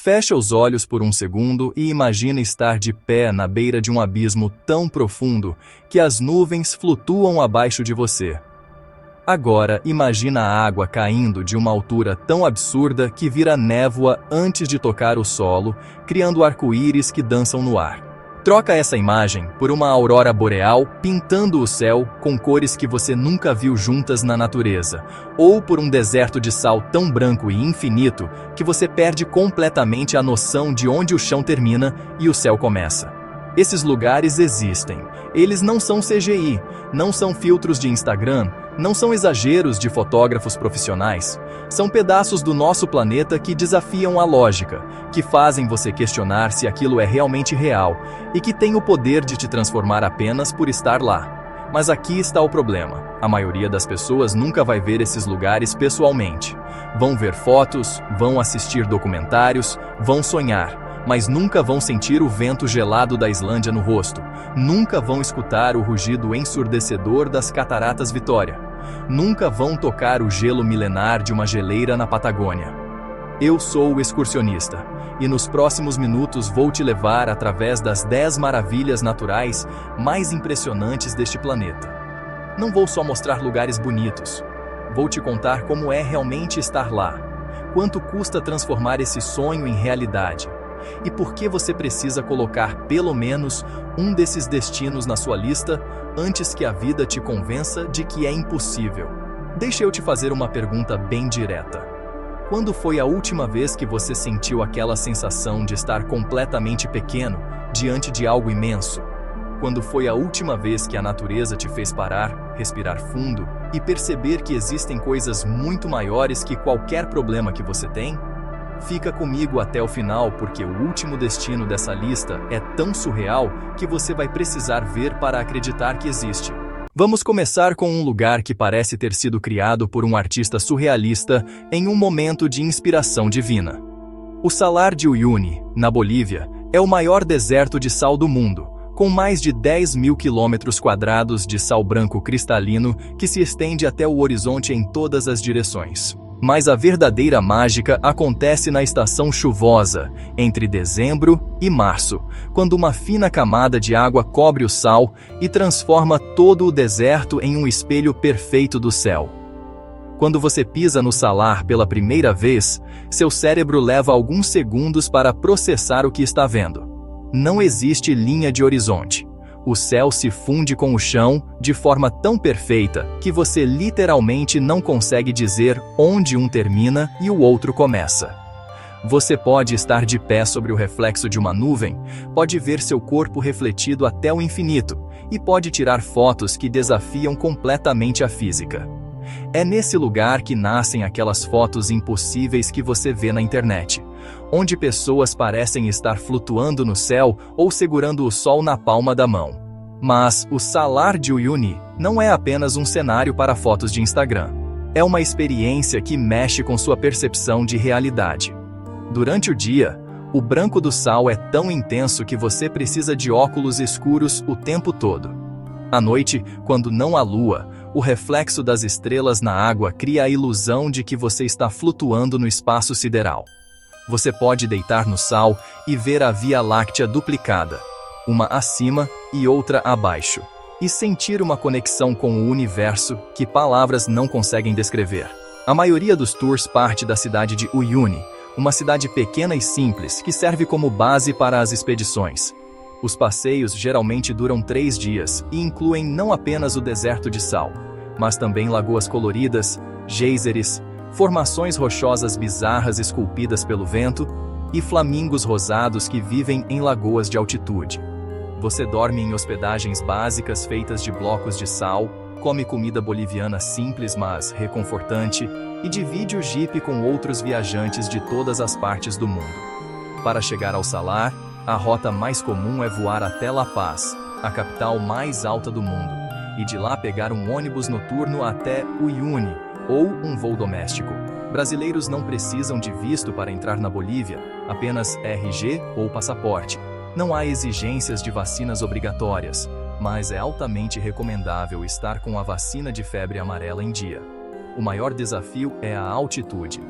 Fecha os olhos por um segundo e imagina estar de pé na beira de um abismo tão profundo que as nuvens flutuam abaixo de você. Agora, imagina a água caindo de uma altura tão absurda que vira névoa antes de tocar o solo, criando arco-íris que dançam no ar. Troca essa imagem por uma aurora boreal pintando o céu com cores que você nunca viu juntas na natureza, ou por um deserto de sal tão branco e infinito que você perde completamente a noção de onde o chão termina e o céu começa. Esses lugares existem. Eles não são CGI, não são filtros de Instagram, não são exageros de fotógrafos profissionais. São pedaços do nosso planeta que desafiam a lógica, que fazem você questionar se aquilo é realmente real e que têm o poder de te transformar apenas por estar lá. Mas aqui está o problema. A maioria das pessoas nunca vai ver esses lugares pessoalmente. Vão ver fotos, vão assistir documentários, vão sonhar, mas nunca vão sentir o vento gelado da Islândia no rosto, nunca vão escutar o rugido ensurdecedor das Cataratas Vitória, nunca vão tocar o gelo milenar de uma geleira na Patagônia. Eu sou o excursionista, e nos próximos minutos vou te levar através das 10 maravilhas naturais mais impressionantes deste planeta. Não vou só mostrar lugares bonitos, vou te contar como é realmente estar lá, quanto custa transformar esse sonho em realidade, e por que você precisa colocar pelo menos um desses destinos na sua lista antes que a vida te convença de que é impossível. Deixa eu te fazer uma pergunta bem direta. Quando foi a última vez que você sentiu aquela sensação de estar completamente pequeno diante de algo imenso? Quando foi a última vez que a natureza te fez parar, respirar fundo e perceber que existem coisas muito maiores que qualquer problema que você tem? Fica comigo até o final porque o último destino dessa lista é tão surreal que você vai precisar ver para acreditar que existe. Vamos começar com um lugar que parece ter sido criado por um artista surrealista em um momento de inspiração divina. O Salar de Uyuni, na Bolívia, é o maior deserto de sal do mundo, com mais de 10.000 quilômetros quadrados de sal branco cristalino que se estende até o horizonte em todas as direções. Mas a verdadeira mágica acontece na estação chuvosa, entre dezembro e março, quando uma fina camada de água cobre o sal e transforma todo o deserto em um espelho perfeito do céu. Quando você pisa no salar pela primeira vez, seu cérebro leva alguns segundos para processar o que está vendo. Não existe linha de horizonte. O céu se funde com o chão de forma tão perfeita que você literalmente não consegue dizer onde um termina e o outro começa. Você pode estar de pé sobre o reflexo de uma nuvem, pode ver seu corpo refletido até o infinito e pode tirar fotos que desafiam completamente a física. É nesse lugar que nascem aquelas fotos impossíveis que você vê na internet, onde pessoas parecem estar flutuando no céu ou segurando o sol na palma da mão. Mas o Salar de Uyuni não é apenas um cenário para fotos de Instagram. É uma experiência que mexe com sua percepção de realidade. Durante o dia, o branco do sal é tão intenso que você precisa de óculos escuros o tempo todo. À noite, quando não há lua, o reflexo das estrelas na água cria a ilusão de que você está flutuando no espaço sideral. Você pode deitar no sal e ver a Via Láctea duplicada, uma acima e outra abaixo, e sentir uma conexão com o universo que palavras não conseguem descrever. A maioria dos tours parte da cidade de Uyuni, uma cidade pequena e simples que serve como base para as expedições. Os passeios geralmente duram 3 dias e incluem não apenas o deserto de sal, mas também lagoas coloridas, geysers, formações rochosas bizarras esculpidas pelo vento e flamingos rosados que vivem em lagoas de altitude. Você dorme em hospedagens básicas feitas de blocos de sal, come comida boliviana simples mas reconfortante e divide o jipe com outros viajantes de todas as partes do mundo. Para chegar ao salar, a rota mais comum é voar até La Paz, a capital mais alta do mundo, e de lá pegar um ônibus noturno até Uyuni, ou um voo doméstico. Brasileiros não precisam de visto para entrar na Bolívia, apenas RG ou passaporte. Não há exigências de vacinas obrigatórias, mas é altamente recomendável estar com a vacina de febre amarela em dia. O maior desafio é a altitude.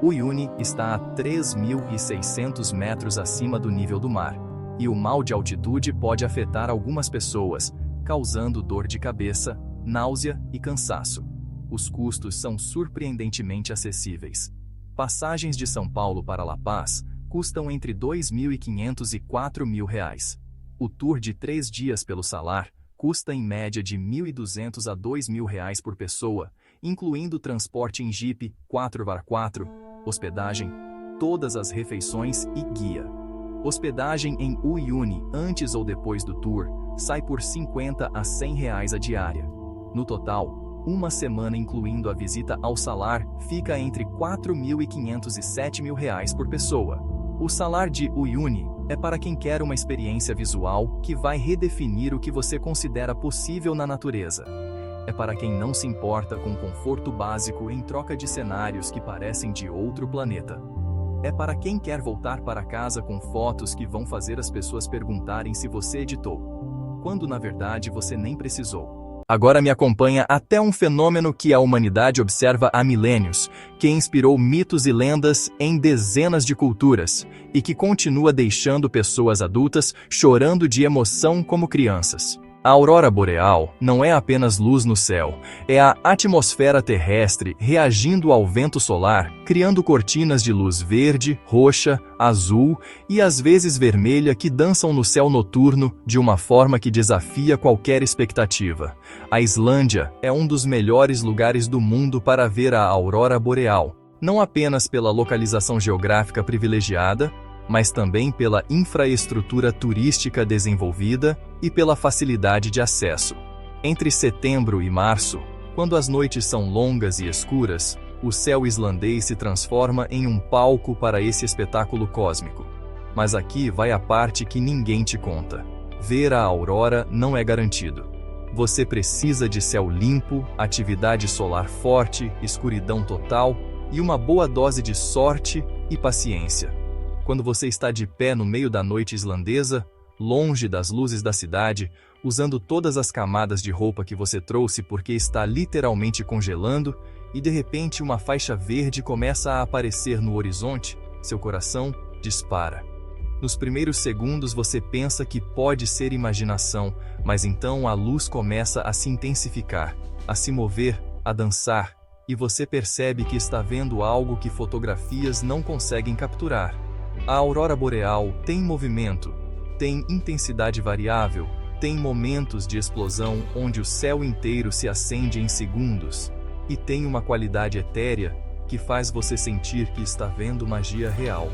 Uyuni está a 3.600 metros acima do nível do mar, e o mal de altitude pode afetar algumas pessoas, causando dor de cabeça, náusea e cansaço. Os custos são surpreendentemente acessíveis. Passagens de São Paulo para La Paz custam entre R$ 2.500 e R$ 4.000. O tour de 3 dias pelo Salar custa em média de R$ 1.200 a R$ 2.000 por pessoa, incluindo transporte em Jeep 4x4, hospedagem, todas as refeições e guia. Hospedagem em Uyuni antes ou depois do tour sai por R$ 50 a R$ 100 a diária. No total, uma semana incluindo a visita ao Salar fica entre R$ 4.500 e R$ 7.000 por pessoa. O Salar de Uyuni é para quem quer uma experiência visual que vai redefinir o que você considera possível na natureza. É para quem não se importa com conforto básico em troca de cenários que parecem de outro planeta. É para quem quer voltar para casa com fotos que vão fazer as pessoas perguntarem se você editou, quando na verdade você nem precisou. Agora me acompanha até um fenômeno que a humanidade observa há milênios, que inspirou mitos e lendas em dezenas de culturas, e que continua deixando pessoas adultas chorando de emoção como crianças. A aurora boreal não é apenas luz no céu, é a atmosfera terrestre reagindo ao vento solar, criando cortinas de luz verde, roxa, azul e às vezes vermelha que dançam no céu noturno de uma forma que desafia qualquer expectativa. A Islândia é um dos melhores lugares do mundo para ver a aurora boreal, não apenas pela localização geográfica privilegiada, mas também pela infraestrutura turística desenvolvida e pela facilidade de acesso. Entre setembro e março, quando as noites são longas e escuras, o céu islandês se transforma em um palco para esse espetáculo cósmico. Mas aqui vai a parte que ninguém te conta. Ver a aurora não é garantido. Você precisa de céu limpo, atividade solar forte, escuridão total e uma boa dose de sorte e paciência. Quando você está de pé no meio da noite islandesa, longe das luzes da cidade, usando todas as camadas de roupa que você trouxe porque está literalmente congelando, e de repente uma faixa verde começa a aparecer no horizonte, seu coração dispara. Nos primeiros segundos você pensa que pode ser imaginação, mas então a luz começa a se intensificar, a se mover, a dançar, e você percebe que está vendo algo que fotografias não conseguem capturar. A aurora boreal tem movimento, tem intensidade variável, tem momentos de explosão onde o céu inteiro se acende em segundos, e tem uma qualidade etérea que faz você sentir que está vendo magia real.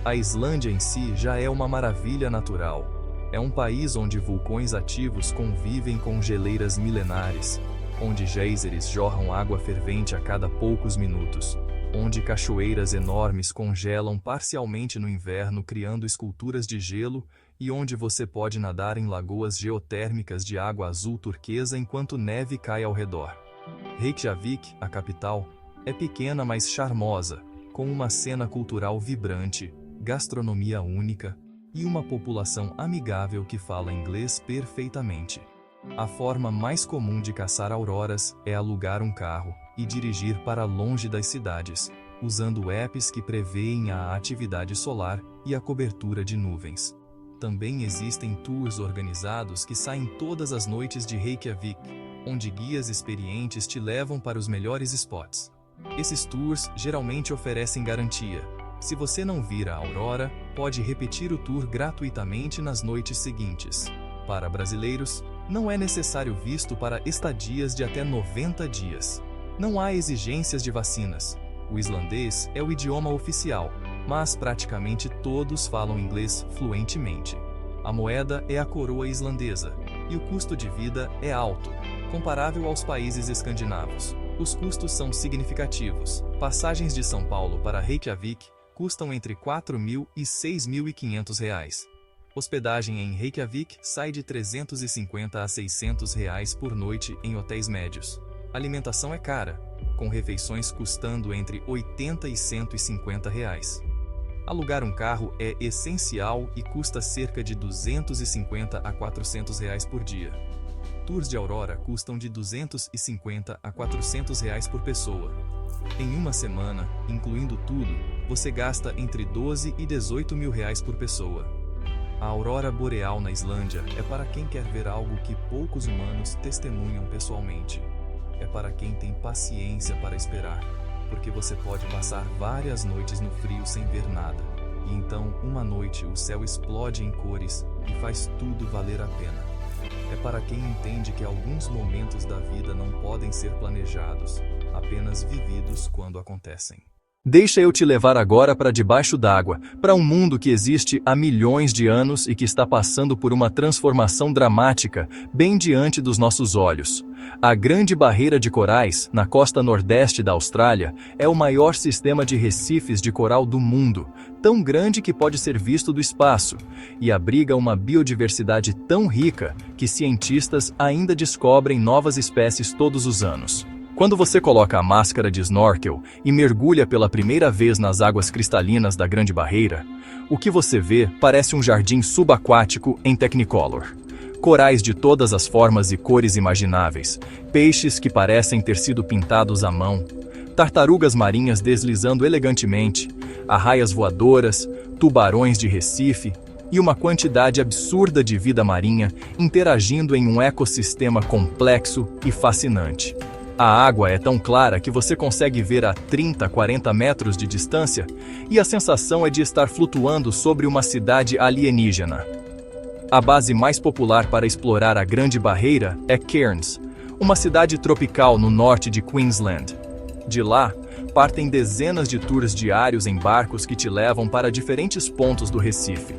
A Islândia em si já é uma maravilha natural. É um país onde vulcões ativos convivem com geleiras milenares, onde geysers jorram água fervente a cada poucos minutos, onde cachoeiras enormes congelam parcialmente no inverno criando esculturas de gelo e onde você pode nadar em lagoas geotérmicas de água azul turquesa enquanto neve cai ao redor. Reykjavik, a capital, é pequena mas charmosa, com uma cena cultural vibrante, gastronomia única e uma população amigável que fala inglês perfeitamente. A forma mais comum de caçar auroras é alugar um carro e dirigir para longe das cidades, usando apps que prevêem a atividade solar e a cobertura de nuvens. Também existem tours organizados que saem todas as noites de Reykjavik, onde guias experientes te levam para os melhores spots. Esses tours geralmente oferecem garantia. Se você não vir a aurora, pode repetir o tour gratuitamente nas noites seguintes. Para brasileiros, não é necessário visto para estadias de até 90 dias. Não há exigências de vacinas. O islandês é o idioma oficial, mas praticamente todos falam inglês fluentemente. A moeda é a coroa islandesa, e o custo de vida é alto, comparável aos países escandinavos. Os custos são significativos. Passagens de São Paulo para Reykjavik custam entre R$ 4.000 e R$ 6.500. Hospedagem em Reykjavik sai de R$ 350 a R$ 600 por noite em hotéis médios. Alimentação é cara, com refeições custando entre R$ 80 e R$ 150. Alugar um carro é essencial e custa cerca de R$ 250 a R$ 400 por dia. Tours de aurora custam de R$ 250 a R$ 400 por pessoa. Em uma semana, incluindo tudo, você gasta entre 12 e 18 mil reais por pessoa. A aurora boreal na Islândia é para quem quer ver algo que poucos humanos testemunham pessoalmente. É para quem tem paciência para esperar, porque você pode passar várias noites no frio sem ver nada. E então, uma noite, o céu explode em cores e faz tudo valer a pena. É para quem entende que alguns momentos da vida não podem ser planejados, apenas vividos quando acontecem. Deixa eu te levar agora para debaixo d'água, para um mundo que existe há milhões de anos e que está passando por uma transformação dramática, bem diante dos nossos olhos. A Grande Barreira de Corais, na costa nordeste da Austrália, é o maior sistema de recifes de coral do mundo, tão grande que pode ser visto do espaço, e abriga uma biodiversidade tão rica que cientistas ainda descobrem novas espécies todos os anos. Quando você coloca a máscara de snorkel e mergulha pela primeira vez nas águas cristalinas da Grande Barreira, o que você vê parece um jardim subaquático em Technicolor. Corais de todas as formas e cores imagináveis, peixes que parecem ter sido pintados à mão, tartarugas marinhas deslizando elegantemente, arraias voadoras, tubarões de recife e uma quantidade absurda de vida marinha interagindo em um ecossistema complexo e fascinante. A água é tão clara que você consegue ver a 30, 40 metros de distância e a sensação é de estar flutuando sobre uma cidade alienígena. A base mais popular para explorar a Grande Barreira é Cairns, uma cidade tropical no norte de Queensland. De lá, partem dezenas de tours diários em barcos que te levam para diferentes pontos do Recife.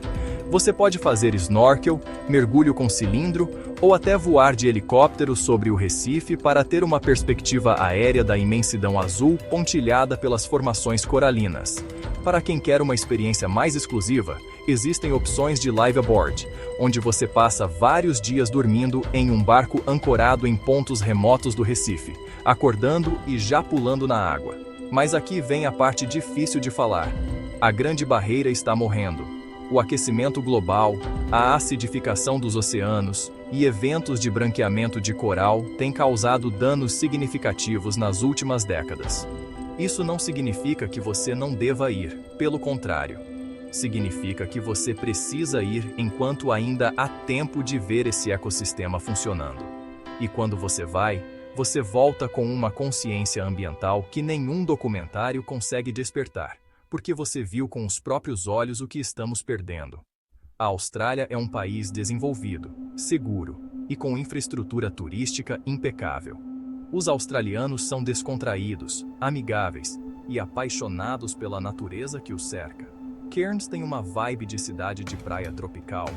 Você pode fazer snorkel, mergulho com cilindro ou até voar de helicóptero sobre o Recife para ter uma perspectiva aérea da imensidão azul pontilhada pelas formações coralinas. Para quem quer uma experiência mais exclusiva, existem opções de live aboard, onde você passa vários dias dormindo em um barco ancorado em pontos remotos do Recife, acordando e já pulando na água. Mas aqui vem a parte difícil de falar. A Grande Barreira está morrendo. O aquecimento global, a acidificação dos oceanos e eventos de branqueamento de coral têm causado danos significativos nas últimas décadas. Isso não significa que você não deva ir, pelo contrário. Significa que você precisa ir enquanto ainda há tempo de ver esse ecossistema funcionando. E quando você vai, você volta com uma consciência ambiental que nenhum documentário consegue despertar, porque você viu com os próprios olhos o que estamos perdendo. A Austrália é um país desenvolvido, seguro e com infraestrutura turística impecável. Os australianos são descontraídos, amigáveis e apaixonados pela natureza que os cerca. Cairns tem uma vibe de cidade de praia tropical,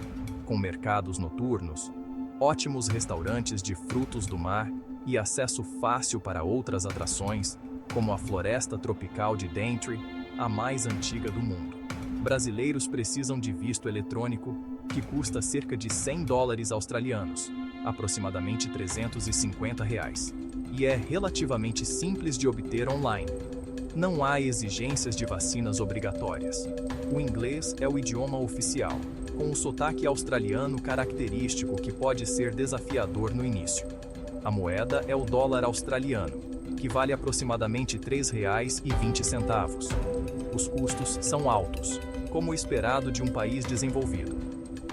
com mercados noturnos, ótimos restaurantes de frutos do mar e acesso fácil para outras atrações, como a Floresta Tropical de Daintree, a mais antiga do mundo. Brasileiros precisam de visto eletrônico, que custa cerca de $100 australianos, aproximadamente R$350, e é relativamente simples de obter online. Não há exigências de vacinas obrigatórias. O inglês é o idioma oficial, com um sotaque australiano característico que pode ser desafiador no início. A moeda é o dólar australiano, que vale aproximadamente R$3,20. Os custos são altos, como o esperado de um país desenvolvido.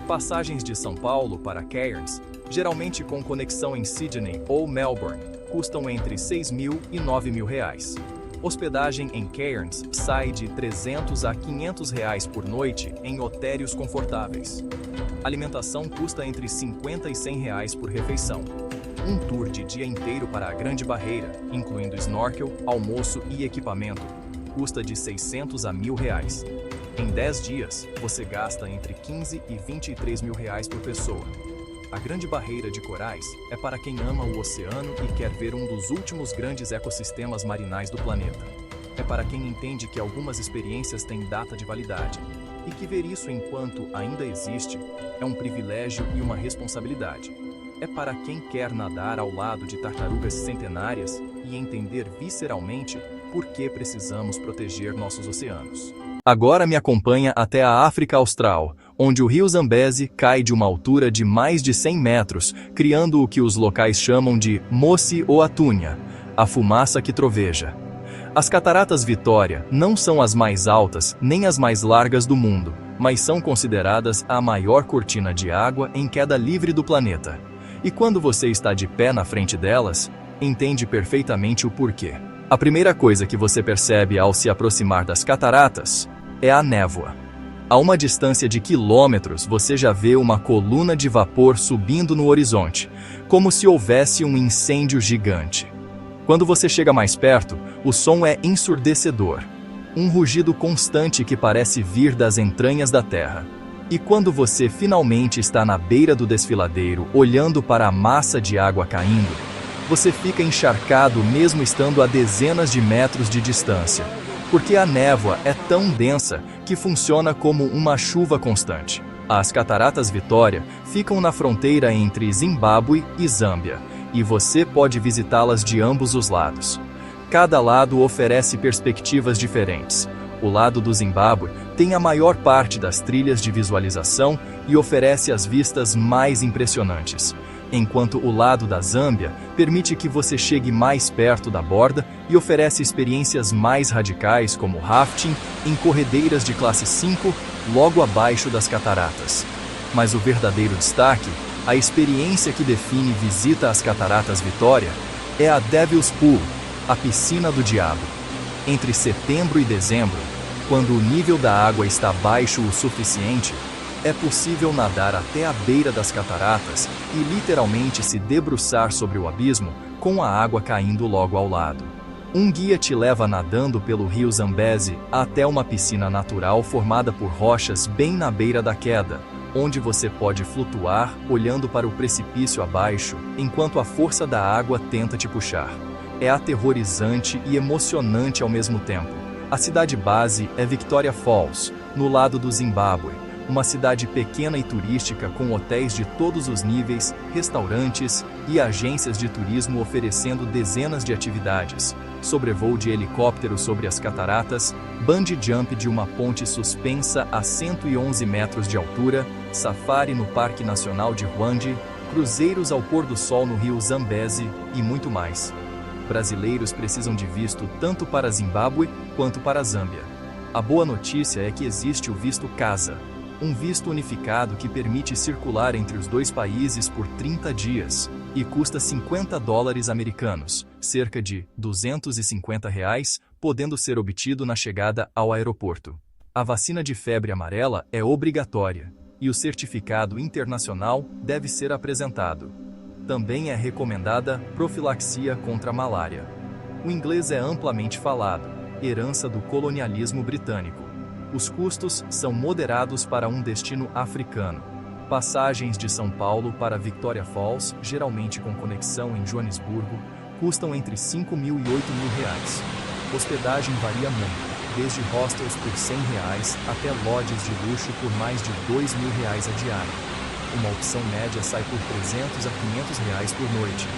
Passagens de São Paulo para Cairns, geralmente com conexão em Sydney ou Melbourne, custam entre R$6.000 e R$9.000. Hospedagem em Cairns sai de R$300 a R$500 por noite em hotéis confortáveis. Alimentação custa entre R$50 e R$100 por refeição. Um tour de dia inteiro para a Grande Barreira, incluindo snorkel, almoço e equipamento, custa de R$600 a R$1.000. Em 10 dias, você gasta entre R$15 e R$23.000 por pessoa. A Grande Barreira de Corais é para quem ama o oceano e quer ver um dos últimos grandes ecossistemas marinais do planeta. É para quem entende que algumas experiências têm data de validade, e que ver isso enquanto ainda existe é um privilégio e uma responsabilidade. É para quem quer nadar ao lado de tartarugas centenárias e entender visceralmente por que precisamos proteger nossos oceanos. Agora me acompanha até a África Austral, onde o rio Zambezi cai de uma altura de mais de 100 metros, criando o que os locais chamam de Mosi ou Atunya, a fumaça que troveja. As Cataratas Vitória não são as mais altas nem as mais largas do mundo, mas são consideradas a maior cortina de água em queda livre do planeta. E quando você está de pé na frente delas, entende perfeitamente o porquê. A primeira coisa que você percebe ao se aproximar das cataratas é a névoa. A uma distância de quilômetros, você já vê uma coluna de vapor subindo no horizonte, como se houvesse um incêndio gigante. Quando você chega mais perto, o som é ensurdecedor. Um rugido constante que parece vir das entranhas da terra. E quando você finalmente está na beira do desfiladeiro, olhando para a massa de água caindo, você fica encharcado mesmo estando a dezenas de metros de distância, porque a névoa é tão densa que funciona como uma chuva constante. As Cataratas Vitória ficam na fronteira entre Zimbábue e Zâmbia, e você pode visitá-las de ambos os lados. Cada lado oferece perspectivas diferentes. O lado do Zimbábue tem a maior parte das trilhas de visualização e oferece as vistas mais impressionantes, enquanto o lado da Zâmbia permite que você chegue mais perto da borda e oferece experiências mais radicais como rafting em corredeiras de classe 5 logo abaixo das cataratas. Mas o verdadeiro destaque, a experiência que define visita às Cataratas Vitória, é a Devil's Pool, a piscina do diabo. Entre setembro e dezembro, quando o nível da água está baixo o suficiente, é possível nadar até a beira das cataratas e literalmente se debruçar sobre o abismo com a água caindo logo ao lado. Um guia te leva nadando pelo rio Zambezi até uma piscina natural formada por rochas bem na beira da queda, onde você pode flutuar olhando para o precipício abaixo enquanto a força da água tenta te puxar. É aterrorizante e emocionante ao mesmo tempo. A cidade base é Victoria Falls, no lado do Zimbábue, uma cidade pequena e turística com hotéis de todos os níveis, restaurantes e agências de turismo oferecendo dezenas de atividades, sobrevoo de helicóptero sobre as cataratas, bungee jump de uma ponte suspensa a 111 metros de altura, safari no Parque Nacional de Hwange, cruzeiros ao pôr do sol no rio Zambezi e muito mais. Brasileiros precisam de visto tanto para Zimbábue quanto para Zâmbia. A boa notícia é que existe o visto CASA, um visto unificado que permite circular entre os dois países por 30 dias e custa $50 americanos, cerca de R$ 250, podendo ser obtido na chegada ao aeroporto. A vacina de febre amarela é obrigatória e o certificado internacional deve ser apresentado. Também é recomendada profilaxia contra a malária. O inglês é amplamente falado, herança do colonialismo britânico. Os custos são moderados para um destino africano. Passagens de São Paulo para Victoria Falls, geralmente com conexão em Joanesburgo, custam entre R$5.000 e R$8.000. Hospedagem varia muito, desde hostels por R$100 até lodges de luxo por mais de R$2.000 a diária. Uma opção média sai por R$300 a R$500 por noite.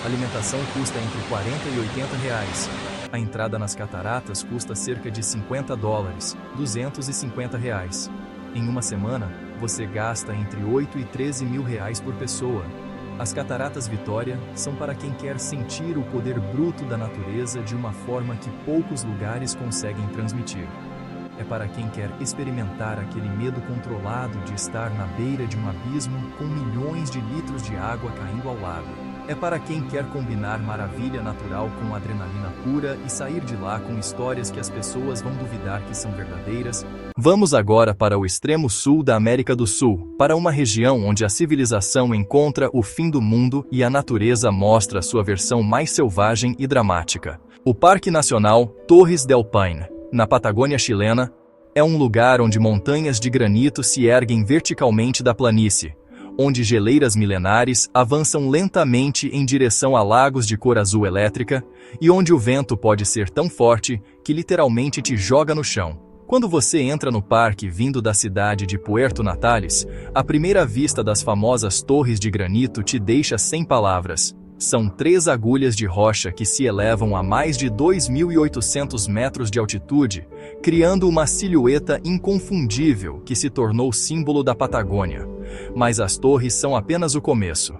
A alimentação custa entre R$40 e R$80. A entrada nas cataratas custa cerca de $50, R$250. Em uma semana, você gasta entre R$8 e R$13.000 por pessoa. As Cataratas Vitória são para quem quer sentir o poder bruto da natureza de uma forma que poucos lugares conseguem transmitir. É para quem quer experimentar aquele medo controlado de estar na beira de um abismo com milhões de litros de água caindo ao lado. É para quem quer combinar maravilha natural com adrenalina pura e sair de lá com histórias que as pessoas vão duvidar que são verdadeiras. Vamos agora para o extremo sul da América do Sul, para uma região onde a civilização encontra o fim do mundo e a natureza mostra sua versão mais selvagem e dramática. O Parque Nacional Torres del Paine, na Patagônia chilena, é um lugar onde montanhas de granito se erguem verticalmente da planície, onde geleiras milenares avançam lentamente em direção a lagos de cor azul elétrica e onde o vento pode ser tão forte que literalmente te joga no chão. Quando você entra no parque vindo da cidade de Puerto Natales, a primeira vista das famosas torres de granito te deixa sem palavras. São 3 agulhas de rocha que se elevam a mais de 2.800 metros de altitude, criando uma silhueta inconfundível que se tornou símbolo da Patagônia. Mas as torres são apenas o começo.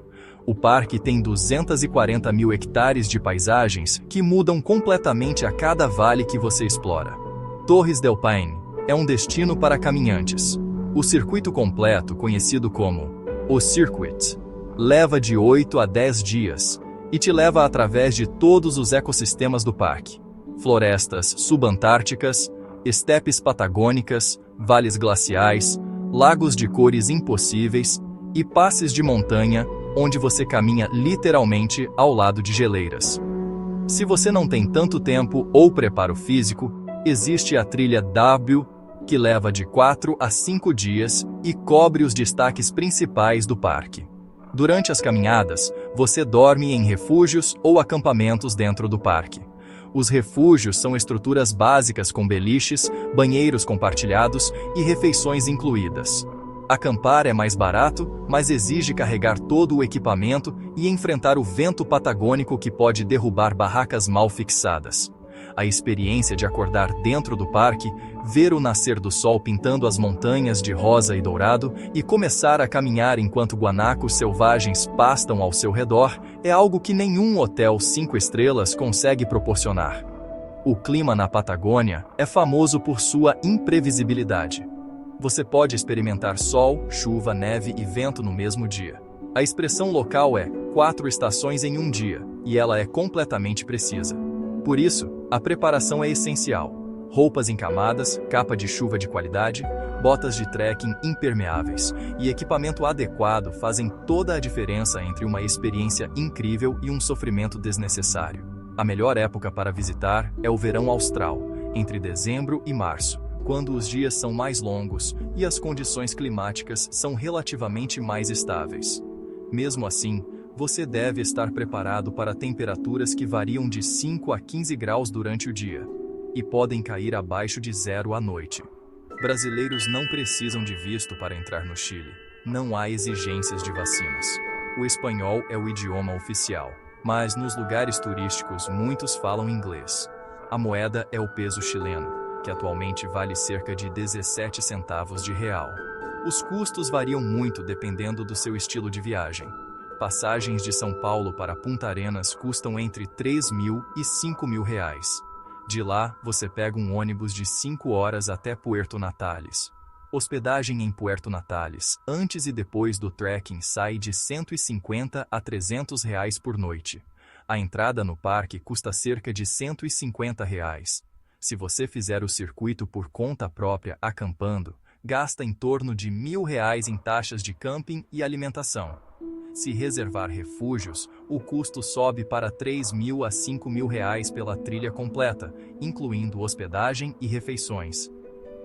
O parque tem 240 mil hectares de paisagens que mudam completamente a cada vale que você explora. Torres del Paine é um destino para caminhantes. O circuito completo, conhecido como o Circuit, leva de 8 a 10 dias e te leva através de todos os ecossistemas do parque. Florestas subantárticas, estepes patagônicas, vales glaciais, lagos de cores impossíveis e passes de montanha onde você caminha literalmente ao lado de geleiras. Se você não tem tanto tempo ou preparo físico, existe a trilha W, que leva de 4 a 5 dias e cobre os destaques principais do parque. Durante as caminhadas, você dorme em refúgios ou acampamentos dentro do parque. Os refúgios são estruturas básicas com beliches, banheiros compartilhados e refeições incluídas. Acampar é mais barato, mas exige carregar todo o equipamento e enfrentar o vento patagônico que pode derrubar barracas mal fixadas. A experiência de acordar dentro do parque, ver o nascer do sol pintando as montanhas de rosa e dourado e começar a caminhar enquanto guanacos selvagens pastam ao seu redor é algo que nenhum hotel 5 estrelas consegue proporcionar. O clima na Patagônia é famoso por sua imprevisibilidade. Você pode experimentar sol, chuva, neve e vento no mesmo dia. A expressão local é 4 estações em um dia, e ela é completamente precisa. Por isso, a preparação é essencial. Roupas encamadas, capa de chuva de qualidade, botas de trekking impermeáveis e equipamento adequado fazem toda a diferença entre uma experiência incrível e um sofrimento desnecessário. A melhor época para visitar é o verão austral, entre dezembro e março, quando os dias são mais longos e as condições climáticas são relativamente mais estáveis. Mesmo assim, você deve estar preparado para temperaturas que variam de 5 a 15 graus durante o dia e podem cair abaixo de 0 à noite. Brasileiros não precisam de visto para entrar no Chile. Não há exigências de vacinas. O espanhol é o idioma oficial, mas nos lugares turísticos muitos falam inglês. A moeda é o peso chileno, que atualmente vale cerca de 17 centavos de real. Os custos variam muito dependendo do seu estilo de viagem. Passagens de São Paulo para Punta Arenas custam entre R$3.000 e R$5.000. De lá, você pega um ônibus de 5 horas até Puerto Natales. Hospedagem em Puerto Natales, antes e depois do trekking, sai de R$150 a R$300 por noite. A entrada no parque custa cerca de R$150. Se você fizer o circuito por conta própria acampando, gasta em torno de R$1.000 em taxas de camping e alimentação. Se reservar refúgios, o custo sobe para R$3.000 a R$5.000 pela trilha completa, incluindo hospedagem e refeições.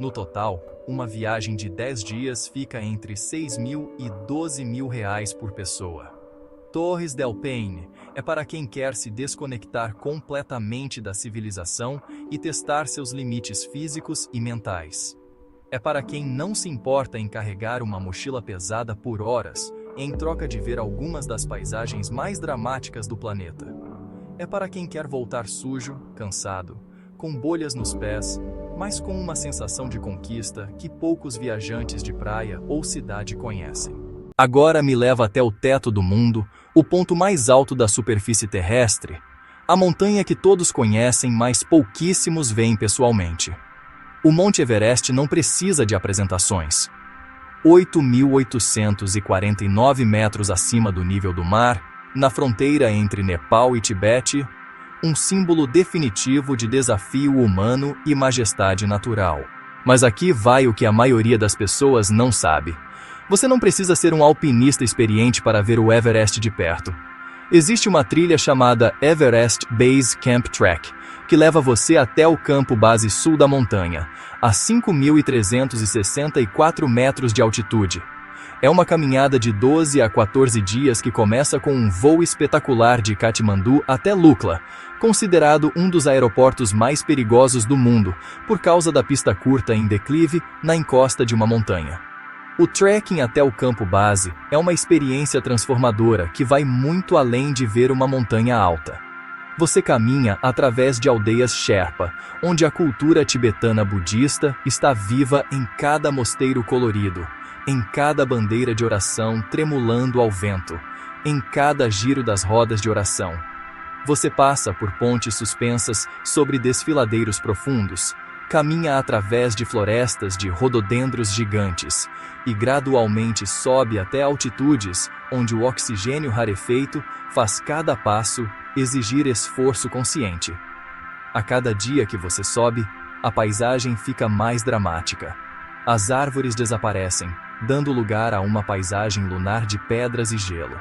No total, uma viagem de 10 dias fica entre R$6.000 e R$12.000 por pessoa. Torres del Paine é para quem quer se desconectar completamente da civilização e testar seus limites físicos e mentais. É para quem não se importa em carregar uma mochila pesada por horas, em troca de ver algumas das paisagens mais dramáticas do planeta. É para quem quer voltar sujo, cansado, com bolhas nos pés, mas com uma sensação de conquista que poucos viajantes de praia ou cidade conhecem. Agora me leva até o teto do mundo, o ponto mais alto da superfície terrestre, a montanha que todos conhecem, mas pouquíssimos veem pessoalmente. O Monte Everest não precisa de apresentações. 8.849 metros acima do nível do mar, na fronteira entre Nepal e Tibete, um símbolo definitivo de desafio humano e majestade natural. Mas aqui vai o que a maioria das pessoas não sabe. Você não precisa ser um alpinista experiente para ver o Everest de perto. Existe uma trilha chamada Everest Base Camp Trek, que leva você até o campo base sul da montanha, a 5.364 metros de altitude. É uma caminhada de 12 a 14 dias que começa com um voo espetacular de Katmandu até Lukla, considerado um dos aeroportos mais perigosos do mundo, por causa da pista curta em declive na encosta de uma montanha. O trekking até o campo base é uma experiência transformadora que vai muito além de ver uma montanha alta. Você caminha através de aldeias Sherpa, onde a cultura tibetana budista está viva em cada mosteiro colorido, em cada bandeira de oração tremulando ao vento, em cada giro das rodas de oração. Você passa por pontes suspensas sobre desfiladeiros profundos, caminha através de florestas de rododendros gigantes e gradualmente sobe até altitudes onde o oxigênio rarefeito faz cada passo exigir esforço consciente. A cada dia que você sobe, a paisagem fica mais dramática. As árvores desaparecem, dando lugar a uma paisagem lunar de pedras e gelo.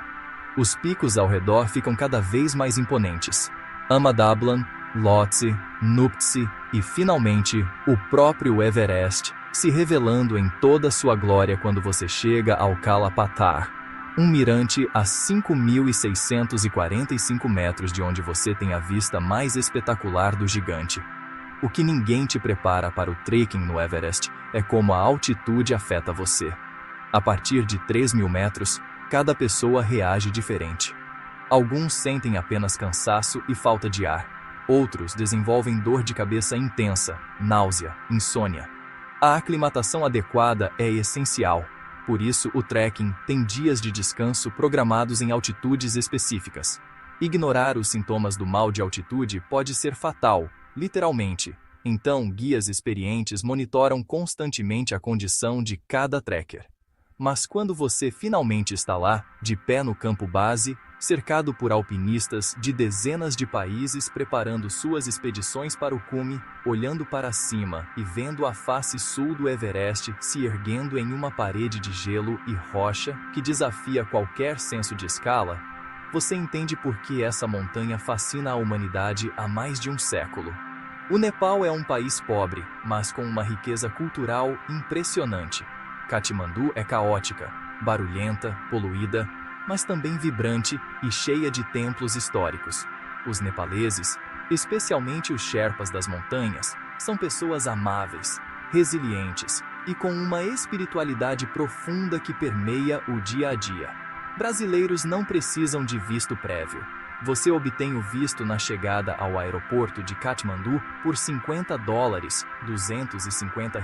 Os picos ao redor ficam cada vez mais imponentes. Amadablan, Lhotse, Nuptse e, finalmente, o próprio Everest, se revelando em toda sua glória quando você chega ao Kala Patthar, um mirante a 5.645 metros de onde você tem a vista mais espetacular do gigante. O que ninguém te prepara para o trekking no Everest é como a altitude afeta você. A partir de 3.000 metros, cada pessoa reage diferente. Alguns sentem apenas cansaço e falta de ar. Outros desenvolvem dor de cabeça intensa, náusea, insônia. A aclimatação adequada é essencial. Por isso, o trekking tem dias de descanso programados em altitudes específicas. Ignorar os sintomas do mal de altitude pode ser fatal, literalmente. Então, guias experientes monitoram constantemente a condição de cada trekker. Mas quando você finalmente está lá, de pé no campo base, cercado por alpinistas de dezenas de países preparando suas expedições para o cume, olhando para cima e vendo a face sul do Everest se erguendo em uma parede de gelo e rocha que desafia qualquer senso de escala, você entende por que essa montanha fascina a humanidade há mais de um século. O Nepal é um país pobre, mas com uma riqueza cultural impressionante. Katmandu é caótica, barulhenta, poluída, mas também vibrante e cheia de templos históricos. Os nepaleses, especialmente os Sherpas das montanhas, são pessoas amáveis, resilientes e com uma espiritualidade profunda que permeia o dia a dia. Brasileiros não precisam de visto prévio. Você obtém o visto na chegada ao aeroporto de Katmandu por $50, R$ 250,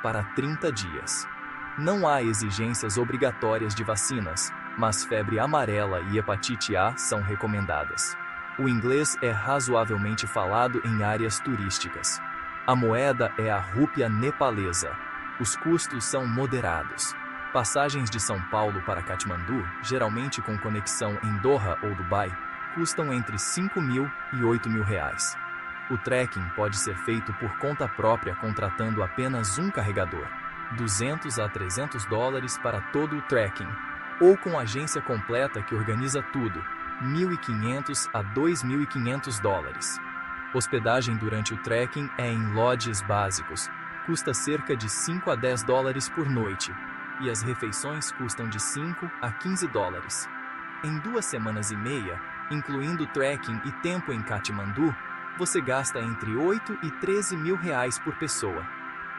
para 30 dias. Não há exigências obrigatórias de vacinas, mas febre amarela e hepatite A são recomendadas. O inglês é razoavelmente falado em áreas turísticas. A moeda é a rúpia nepalesa. Os custos são moderados. Passagens de São Paulo para Katmandu, geralmente com conexão em Doha ou Dubai, custam entre R$5.000 e R$8.000. O trekking pode ser feito por conta própria contratando apenas um carregador, $200 a $300 para todo o trekking, ou com agência completa que organiza tudo, $1.500 a $2.500. Hospedagem durante o trekking é em lodges básicos, custa cerca de $5 a $10 por noite, e as refeições custam de $5 a $15. Em 2 semanas e meia, incluindo trekking e tempo em Katmandu, você gasta entre R$8 e R$13.000 por pessoa.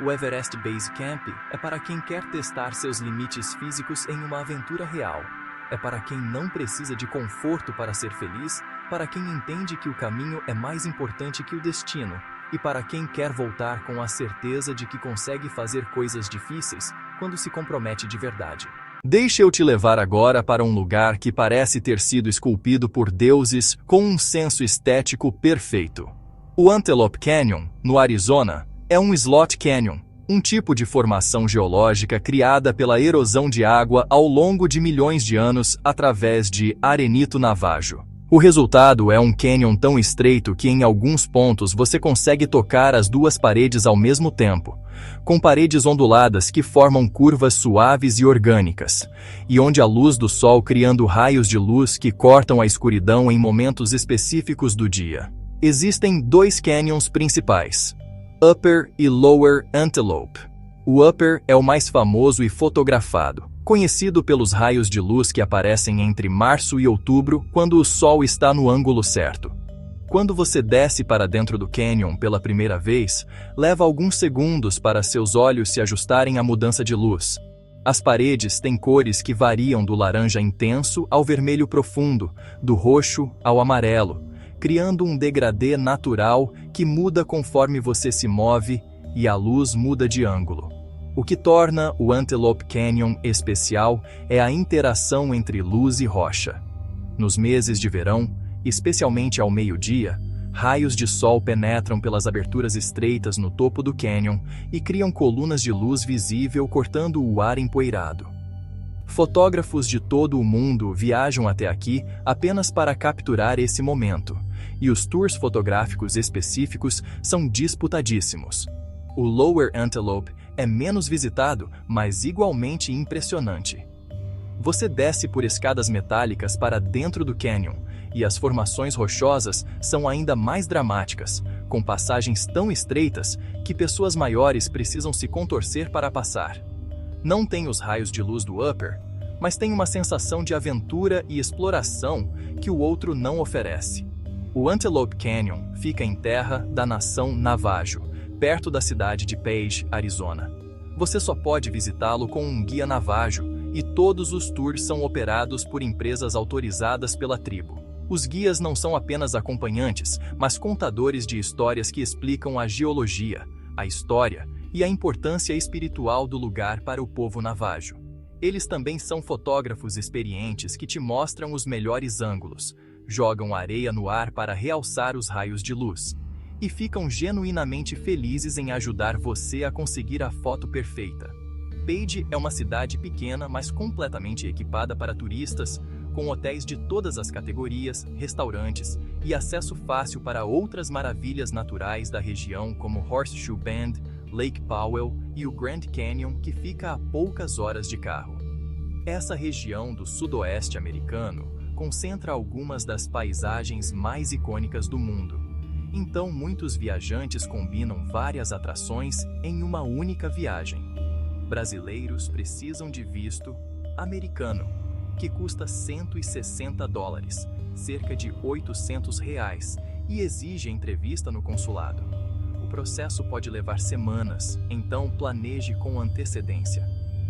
O Everest Base Camp é para quem quer testar seus limites físicos em uma aventura real. É para quem não precisa de conforto para ser feliz, para quem entende que o caminho é mais importante que o destino, e para quem quer voltar com a certeza de que consegue fazer coisas difíceis quando se compromete de verdade. Deixa eu te levar agora para um lugar que parece ter sido esculpido por deuses com um senso estético perfeito. O Antelope Canyon, no Arizona, é um slot canyon, um tipo de formação geológica criada pela erosão de água ao longo de milhões de anos através de arenito navajo. O resultado é um canyon tão estreito que em alguns pontos você consegue tocar as 2 paredes ao mesmo tempo, com paredes onduladas que formam curvas suaves e orgânicas, e onde a luz do sol criando raios de luz que cortam a escuridão em momentos específicos do dia. Existem 2 canyons principais, Upper e Lower Antelope. O Upper é o mais famoso e fotografado, conhecido pelos raios de luz que aparecem entre março e outubro quando o sol está no ângulo certo. Quando você desce para dentro do canyon pela primeira vez, leva alguns segundos para seus olhos se ajustarem à mudança de luz. As paredes têm cores que variam do laranja intenso ao vermelho profundo, do roxo ao amarelo, criando um degradê natural que muda conforme você se move e a luz muda de ângulo. O que torna o Antelope Canyon especial é a interação entre luz e rocha. Nos meses de verão, especialmente ao meio-dia, raios de sol penetram pelas aberturas estreitas no topo do canyon e criam colunas de luz visível cortando o ar empoeirado. Fotógrafos de todo o mundo viajam até aqui apenas para capturar esse momento, e os tours fotográficos específicos são disputadíssimos. O Lower Antelope é menos visitado, mas igualmente impressionante. Você desce por escadas metálicas para dentro do canyon, e as formações rochosas são ainda mais dramáticas, com passagens tão estreitas que pessoas maiores precisam se contorcer para passar. Não tem os raios de luz do Upper, mas tem uma sensação de aventura e exploração que o outro não oferece. O Antelope Canyon fica em terra da nação Navajo, perto da cidade de Page, Arizona. Você só pode visitá-lo com um guia Navajo e todos os tours são operados por empresas autorizadas pela tribo. Os guias não são apenas acompanhantes, mas contadores de histórias que explicam a geologia, a história e a importância espiritual do lugar para o povo Navajo. Eles também são fotógrafos experientes que te mostram os melhores ângulos, jogam areia no ar para realçar os raios de luz e ficam genuinamente felizes em ajudar você a conseguir a foto perfeita. Page é uma cidade pequena, mas completamente equipada para turistas, com hotéis de todas as categorias, restaurantes e acesso fácil para outras maravilhas naturais da região como Horseshoe Bend, Lake Powell e o Grand Canyon, que fica a poucas horas de carro. Essa região do sudoeste americano concentra algumas das paisagens mais icônicas do mundo. Então muitos viajantes combinam várias atrações em uma única viagem. Brasileiros precisam de visto americano, que custa $160, cerca de R$800, e exige entrevista no consulado. O processo pode levar semanas, então planeje com antecedência.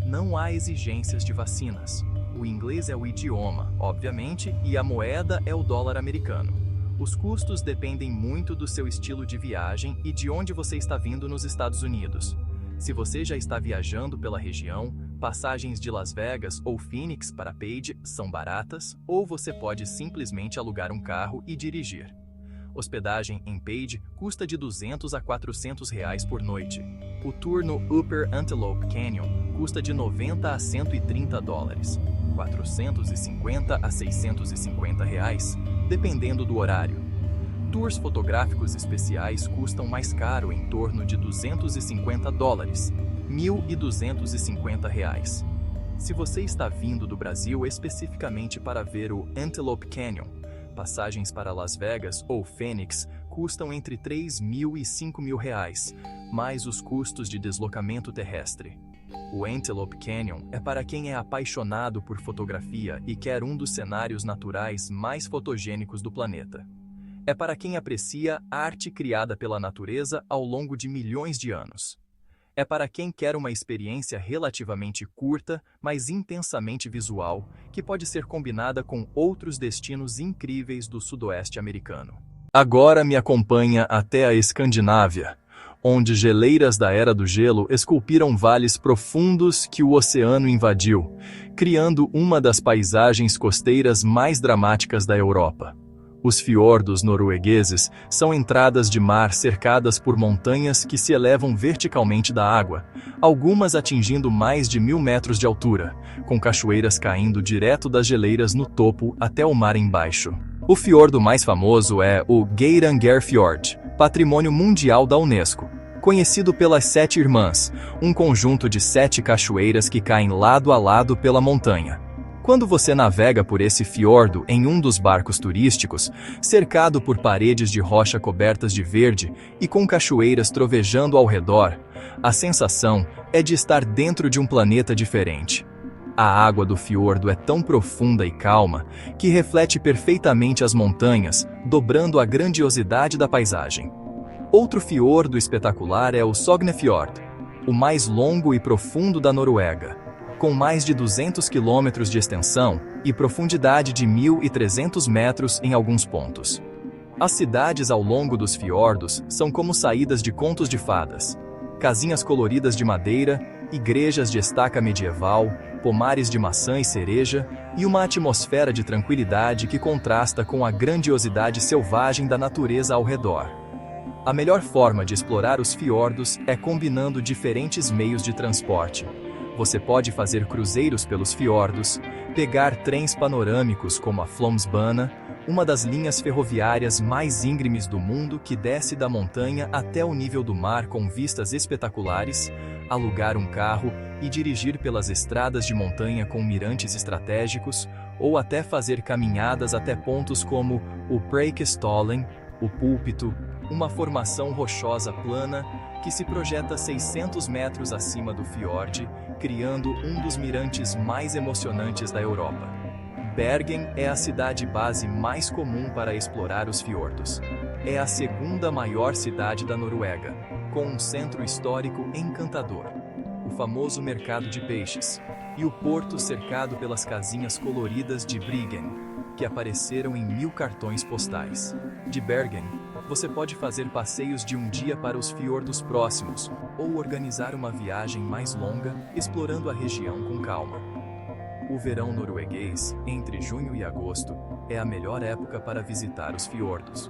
Não há exigências de vacinas. O inglês é o idioma, obviamente, e a moeda é o dólar americano. Os custos dependem muito do seu estilo de viagem e de onde você está vindo nos Estados Unidos. Se você já está viajando pela região, passagens de Las Vegas ou Phoenix para Page são baratas, ou você pode simplesmente alugar um carro e dirigir. Hospedagem em Page custa de R$200 a R$400 por noite. O tour no Upper Antelope Canyon custa de $90 a $130, R$450 a R$650, dependendo do horário. Tours fotográficos especiais custam mais caro, em torno de $250, R$1.250. Se você está vindo do Brasil especificamente para ver o Antelope Canyon, passagens para Las Vegas ou Phoenix custam entre R$3.000 e R$5.000, mais os custos de deslocamento terrestre. O Antelope Canyon é para quem é apaixonado por fotografia e quer um dos cenários naturais mais fotogênicos do planeta. É para quem aprecia arte criada pela natureza ao longo de milhões de anos. É para quem quer uma experiência relativamente curta, mas intensamente visual, que pode ser combinada com outros destinos incríveis do sudoeste americano. Agora me acompanha até a Escandinávia, onde geleiras da Era do Gelo esculpiram vales profundos que o oceano invadiu, criando uma das paisagens costeiras mais dramáticas da Europa. Os fiordos noruegueses são entradas de mar cercadas por montanhas que se elevam verticalmente da água, algumas atingindo mais de 1.000 metros de altura, com cachoeiras caindo direto das geleiras no topo até o mar embaixo. O fiordo mais famoso é o Geirangerfjord, Patrimônio Mundial da Unesco, conhecido pelas Sete Irmãs, um conjunto de 7 cachoeiras que caem lado a lado pela montanha. Quando você navega por esse fiordo em um dos barcos turísticos, cercado por paredes de rocha cobertas de verde e com cachoeiras trovejando ao redor, a sensação é de estar dentro de um planeta diferente. A água do fiordo é tão profunda e calma que reflete perfeitamente as montanhas, dobrando a grandiosidade da paisagem. Outro fiordo espetacular é o Sognefjord, o mais longo e profundo da Noruega, com mais de 200 quilômetros de extensão e profundidade de 1.300 metros em alguns pontos. As cidades ao longo dos fiordos são como saídas de contos de fadas, casinhas coloridas de madeira igrejas de estaca medieval, pomares de maçã e cereja, e uma atmosfera de tranquilidade que contrasta com a grandiosidade selvagem da natureza ao redor. A melhor forma de explorar os fiordos é combinando diferentes meios de transporte. Você pode fazer cruzeiros pelos fiordos, pegar trens panorâmicos como a Flåmsbana, uma das linhas ferroviárias mais íngremes do mundo que desce da montanha até o nível do mar com vistas espetaculares, alugar um carro e dirigir pelas estradas de montanha com mirantes estratégicos, ou até fazer caminhadas até pontos como o Preikestolen, o Púlpito, uma formação rochosa plana que se projeta 600 metros acima do fiord, criando um dos mirantes mais emocionantes da Europa. Bergen é a cidade-base mais comum para explorar os fiordos. É a segunda maior cidade da Noruega, com um centro histórico encantador, o famoso mercado de peixes, e o porto cercado pelas casinhas coloridas de Bryggen, que apareceram em 1000 cartões postais. De Bergen, você pode fazer passeios de um dia para os fiordos próximos, ou organizar uma viagem mais longa, explorando a região com calma. O verão norueguês, entre junho e agosto, é a melhor época para visitar os fiordos.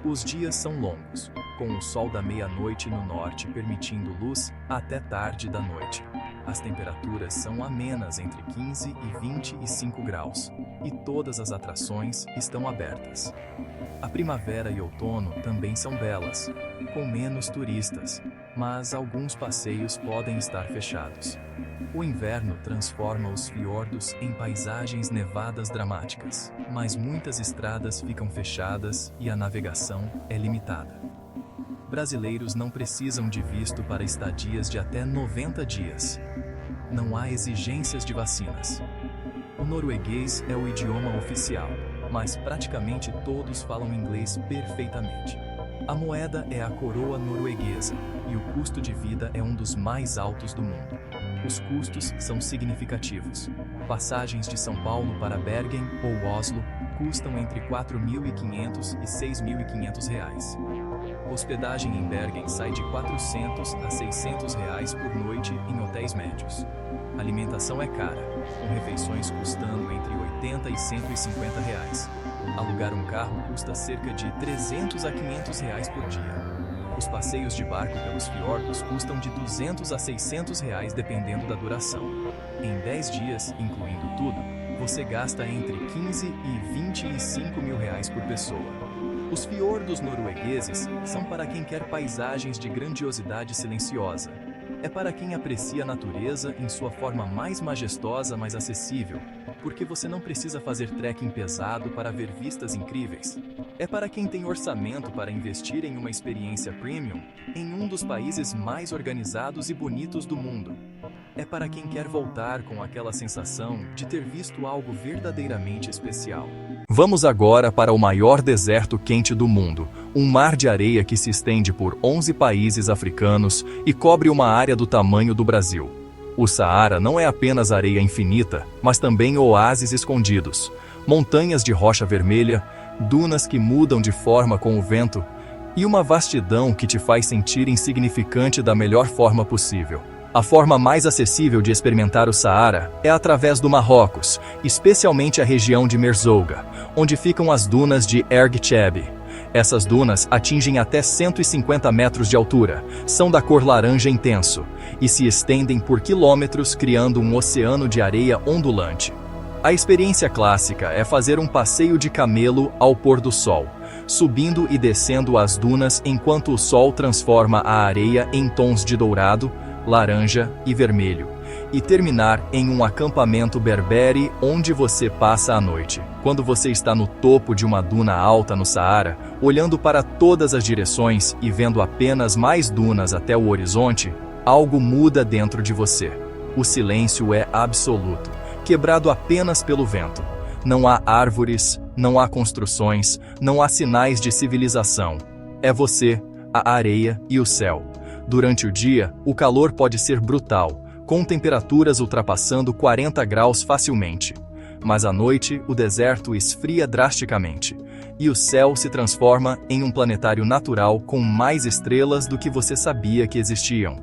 Os dias são longos, com o sol da meia-noite no norte permitindo luz até tarde da noite. As temperaturas são amenas entre 15 e 25 graus, e todas as atrações estão abertas. A primavera e outono também são belas, com menos turistas, mas alguns passeios podem estar fechados. O inverno transforma os fiordos em paisagens nevadas dramáticas, mas muitas estradas ficam fechadas e a navegação é limitada. Brasileiros não precisam de visto para estadias de até 90 dias. Não há exigências de vacinas. O norueguês é o idioma oficial, mas praticamente todos falam inglês perfeitamente. A moeda é a coroa norueguesa e o custo de vida é um dos mais altos do mundo. Os custos são significativos. Passagens de São Paulo para Bergen ou Oslo custam entre R$ 4.500 e R$ 6.500. Hospedagem em Bergen sai de R$ 400 a R$ 600 por noite em hotéis médios. Alimentação é cara, com refeições custando entre R$ 80 e R$ 150. Alugar um carro custa cerca de R$ 300 a R$ 500 por dia. Os passeios de barco pelos fiordos custam de R$ 200 a R$ 600 dependendo da duração. Em 10 dias, incluindo tudo, você gasta entre 15 e 25 mil reais por pessoa. Os fiordos noruegueses são para quem quer paisagens de grandiosidade silenciosa. É para quem aprecia a natureza em sua forma mais majestosa, mas acessível, porque você não precisa fazer trekking pesado para ver vistas incríveis. É para quem tem orçamento para investir em uma experiência premium em um dos países mais organizados e bonitos do mundo. É para quem quer voltar com aquela sensação de ter visto algo verdadeiramente especial. Vamos agora para o maior deserto quente do mundo, um mar de areia que se estende por 11 países africanos e cobre uma área do tamanho do Brasil. O Saara não é apenas areia infinita, mas também oásis escondidos, montanhas de rocha vermelha, dunas que mudam de forma com o vento e uma vastidão que te faz sentir insignificante da melhor forma possível. A forma mais acessível de experimentar o Saara é através do Marrocos, especialmente a região de Merzouga, onde ficam as dunas de Erg Cheb. Essas dunas atingem até 150 metros de altura, são da cor laranja intenso e se estendem por quilômetros, criando um oceano de areia ondulante. A experiência clássica é fazer um passeio de camelo ao pôr do sol, subindo e descendo as dunas enquanto o sol transforma a areia em tons de dourado, laranja e vermelho, e terminar em um acampamento berbere onde você passa a noite. Quando você está no topo de uma duna alta no Saara, olhando para todas as direções e vendo apenas mais dunas até o horizonte, algo muda dentro de você. O silêncio é absoluto, quebrado apenas pelo vento. Não há árvores, não há construções, não há sinais de civilização. É você, a areia e o céu. Durante o dia, o calor pode ser brutal, com temperaturas ultrapassando 40 graus facilmente. Mas à noite, o deserto esfria drasticamente, e o céu se transforma em um planetário natural com mais estrelas do que você sabia que existiam.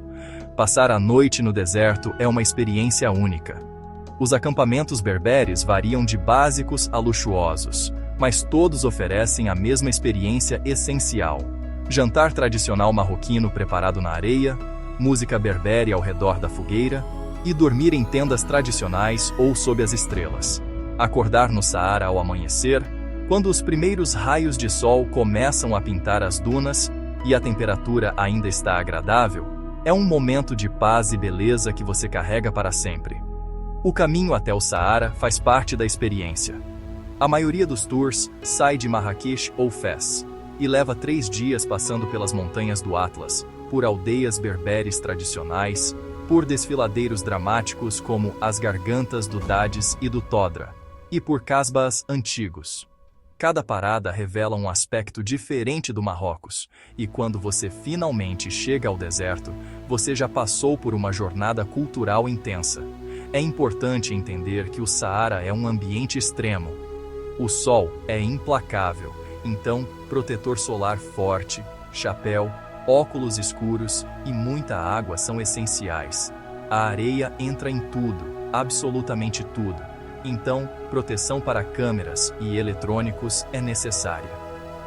Passar a noite no deserto é uma experiência única. Os acampamentos berberes variam de básicos a luxuosos, mas todos oferecem a mesma experiência essencial. Jantar tradicional marroquino preparado na areia, música berbere ao redor da fogueira e dormir em tendas tradicionais ou sob as estrelas. Acordar no Saara ao amanhecer, quando os primeiros raios de sol começam a pintar as dunas e a temperatura ainda está agradável, é um momento de paz e beleza que você carrega para sempre. O caminho até o Saara faz parte da experiência. A maioria dos tours sai de Marrakech ou Fez e leva 3 dias passando pelas montanhas do Atlas, por aldeias berberes tradicionais, por desfiladeiros dramáticos como as gargantas do Dades e do Todra, e por casbahs antigos. Cada parada revela um aspecto diferente do Marrocos, e quando você finalmente chega ao deserto, você já passou por uma jornada cultural intensa. É importante entender que o Saara é um ambiente extremo. O sol é implacável, então protetor solar forte, chapéu, óculos escuros e muita água são essenciais. A areia entra em tudo, absolutamente tudo. Então, proteção para câmeras e eletrônicos é necessária.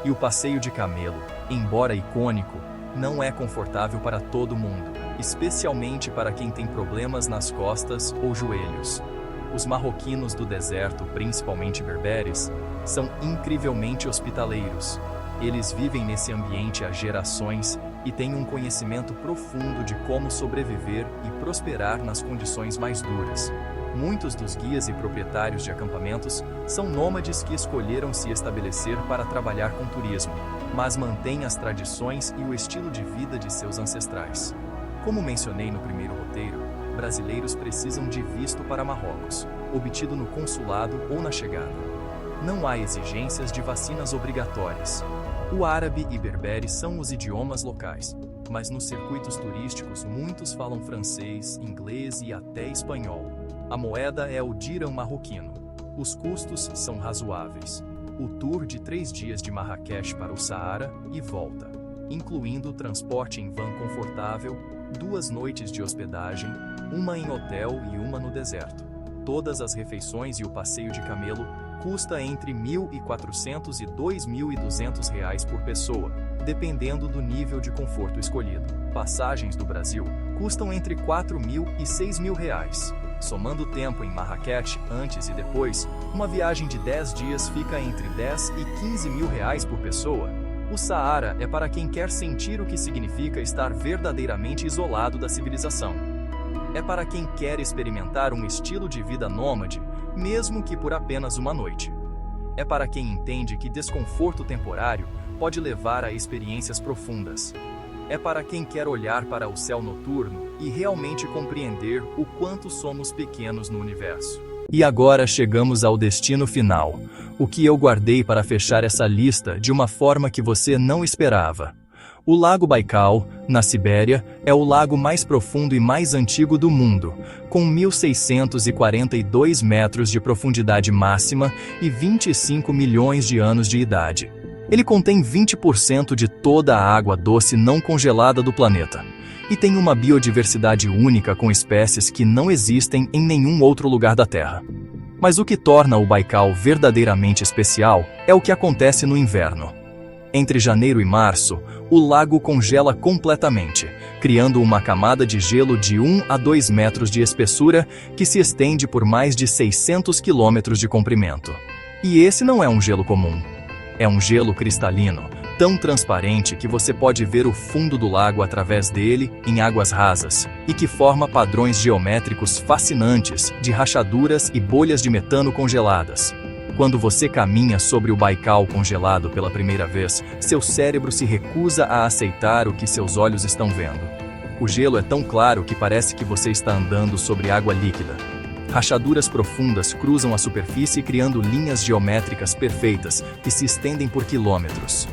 E o passeio de camelo, embora icônico, não é confortável para todo mundo, especialmente para quem tem problemas nas costas ou joelhos. Os marroquinos do deserto, principalmente berberes, são incrivelmente hospitaleiros. Eles vivem nesse ambiente há gerações e têm um conhecimento profundo de como sobreviver e prosperar nas condições mais duras. Muitos dos guias e proprietários de acampamentos são nômades que escolheram se estabelecer para trabalhar com turismo, mas mantêm as tradições e o estilo de vida de seus ancestrais. Como mencionei no primeiro roteiro, brasileiros precisam de visto para Marrocos, obtido no consulado ou na chegada. Não há exigências de vacinas obrigatórias. O árabe e berbere são os idiomas locais, mas nos circuitos turísticos muitos falam francês, inglês e até espanhol. A moeda é o dirham marroquino. Os custos são razoáveis. O tour de 3 dias de Marrakech para o Saara e volta, incluindo transporte em van confortável, 2 noites de hospedagem, uma em hotel e uma no deserto. Todas as refeições e o passeio de camelo custa entre R$ 1.400 e R$ 2.200 por pessoa, dependendo do nível de conforto escolhido. Passagens do Brasil custam entre R$ 4.000 e R$ 6.000. Somando o tempo em Marrakech antes e depois, uma viagem de 10 dias fica entre R$ 10 e R$ 15.000 por pessoa. O Saara é para quem quer sentir o que significa estar verdadeiramente isolado da civilização. É para quem quer experimentar um estilo de vida nômade, mesmo que por apenas uma noite. É para quem entende que desconforto temporário pode levar a experiências profundas. É para quem quer olhar para o céu noturno e realmente compreender o quanto somos pequenos no universo. E agora chegamos ao destino final, o que eu guardei para fechar essa lista de uma forma que você não esperava. O Lago Baikal, na Sibéria, é o lago mais profundo e mais antigo do mundo, com 1.642 metros de profundidade máxima e 25 milhões de anos de idade. Ele contém 20% de toda a água doce não congelada do planeta, e tem uma biodiversidade única com espécies que não existem em nenhum outro lugar da Terra. Mas o que torna o Baikal verdadeiramente especial é o que acontece no inverno. Entre janeiro e março, o lago congela completamente, criando uma camada de gelo de 1 a 2 metros de espessura que se estende por mais de 600 quilômetros de comprimento. E esse não é um gelo comum. É um gelo cristalino, tão transparente que você pode ver o fundo do lago através dele em águas rasas, e que forma padrões geométricos fascinantes de rachaduras e bolhas de metano congeladas. Quando você caminha sobre o Baikal congelado pela primeira vez, seu cérebro se recusa a aceitar o que seus olhos estão vendo. O gelo é tão claro que parece que você está andando sobre água líquida. Rachaduras profundas cruzam a superfície criando linhas geométricas perfeitas que se estendem por quilômetros.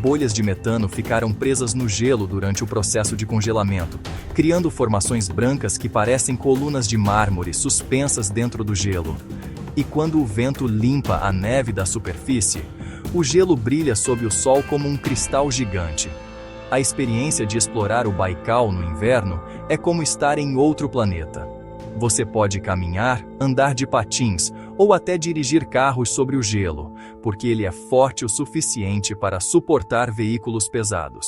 Bolhas de metano ficaram presas no gelo durante o processo de congelamento, criando formações brancas que parecem colunas de mármore suspensas dentro do gelo. E quando o vento limpa a neve da superfície, o gelo brilha sob o sol como um cristal gigante. A experiência de explorar o Baikal no inverno é como estar em outro planeta. Você pode caminhar, andar de patins ou até dirigir carros sobre o gelo, porque ele é forte o suficiente para suportar veículos pesados.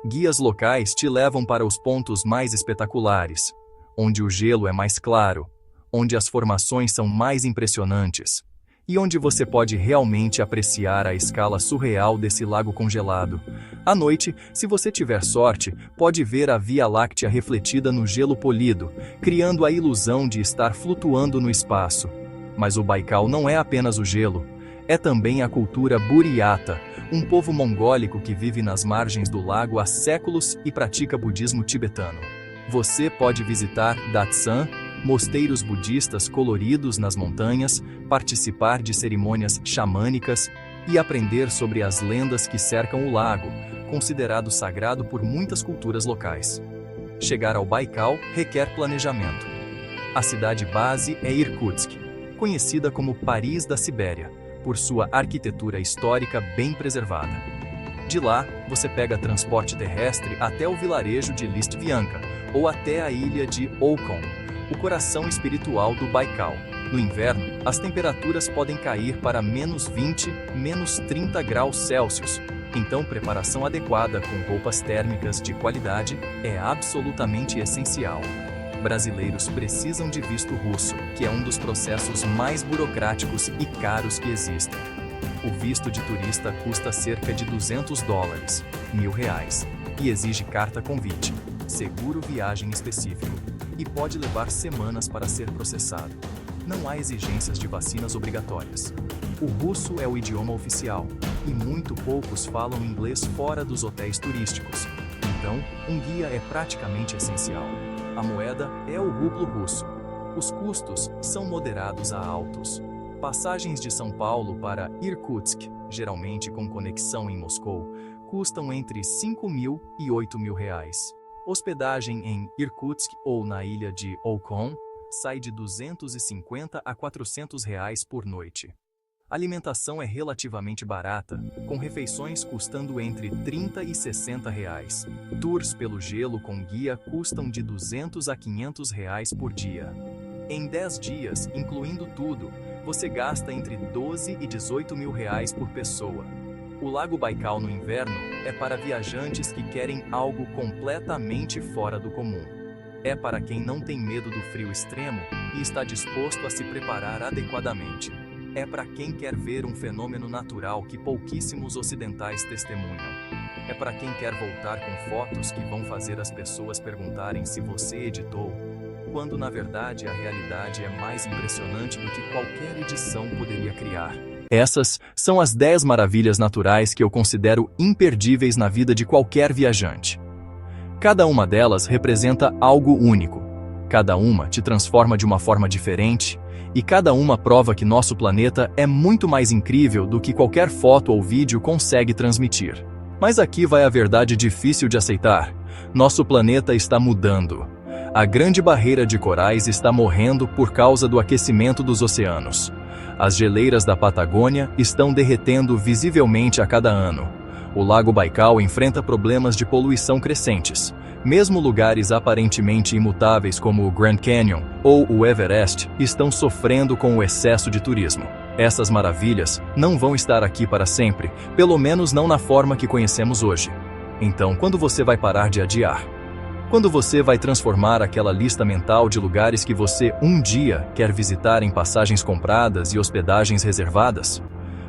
Guias locais te levam para os pontos mais espetaculares, onde o gelo é mais claro, onde as formações são mais impressionantes, e onde você pode realmente apreciar a escala surreal desse lago congelado. À noite, se você tiver sorte, pode ver a Via Láctea refletida no gelo polido, criando a ilusão de estar flutuando no espaço. Mas o Baikal não é apenas o gelo, é também a cultura Buryata, um povo mongólico que vive nas margens do lago há séculos e pratica budismo tibetano. Você pode visitar Datsan, mosteiros budistas coloridos nas montanhas, participar de cerimônias xamânicas e aprender sobre as lendas que cercam o lago, considerado sagrado por muitas culturas locais. Chegar ao Baikal requer planejamento. A cidade base é Irkutsk, conhecida como Paris da Sibéria, por sua arquitetura histórica bem preservada. De lá, você pega transporte terrestre até o vilarejo de Listvianka ou até a ilha de Okhom, o coração espiritual do Baikal. No inverno, as temperaturas podem cair para -20, -30 graus Celsius, então preparação adequada com roupas térmicas de qualidade é absolutamente essencial. Brasileiros precisam de visto russo, que é um dos processos mais burocráticos e caros que existem. O visto de turista custa cerca de $200, R$ 1.000, e exige carta convite, seguro viagem específico, e pode levar semanas para ser processado. Não há exigências de vacinas obrigatórias. O russo é o idioma oficial, e muito poucos falam inglês fora dos hotéis turísticos. Então, um guia é praticamente essencial. A moeda é o rublo russo. Os custos são moderados a altos. Passagens de São Paulo para Irkutsk, geralmente com conexão em Moscou, custam entre R$ 5.000 e R$ 8.000. Hospedagem em Irkutsk ou na ilha de Okhom sai de R$ 250 a R$ 400 por noite. A alimentação é relativamente barata, com refeições custando entre R$ 30 e R$ 60. Tours pelo gelo com guia custam de R$ 200 a R$ 500 por dia. Em 10 dias, incluindo tudo, você gasta entre R$ 12 e R$ 18.000 por pessoa. O Lago Baikal no inverno é para viajantes que querem algo completamente fora do comum. É para quem não tem medo do frio extremo e está disposto a se preparar adequadamente. É para quem quer ver um fenômeno natural que pouquíssimos ocidentais testemunham. É para quem quer voltar com fotos que vão fazer as pessoas perguntarem se você editou, quando na verdade a realidade é mais impressionante do que qualquer edição poderia criar. Essas são as 10 maravilhas naturais que eu considero imperdíveis na vida de qualquer viajante. Cada uma delas representa algo único. Cada uma te transforma de uma forma diferente, e cada uma prova que nosso planeta é muito mais incrível do que qualquer foto ou vídeo consegue transmitir. Mas aqui vai a verdade difícil de aceitar. Nosso planeta está mudando. A grande barreira de corais está morrendo por causa do aquecimento dos oceanos. As geleiras da Patagônia estão derretendo visivelmente a cada ano. O Lago Baikal enfrenta problemas de poluição crescentes. Mesmo lugares aparentemente imutáveis como o Grand Canyon ou o Everest estão sofrendo com o excesso de turismo. Essas maravilhas não vão estar aqui para sempre, pelo menos não na forma que conhecemos hoje. Então, quando você vai parar de adiar? Quando você vai transformar aquela lista mental de lugares que você um dia quer visitar em passagens compradas e hospedagens reservadas?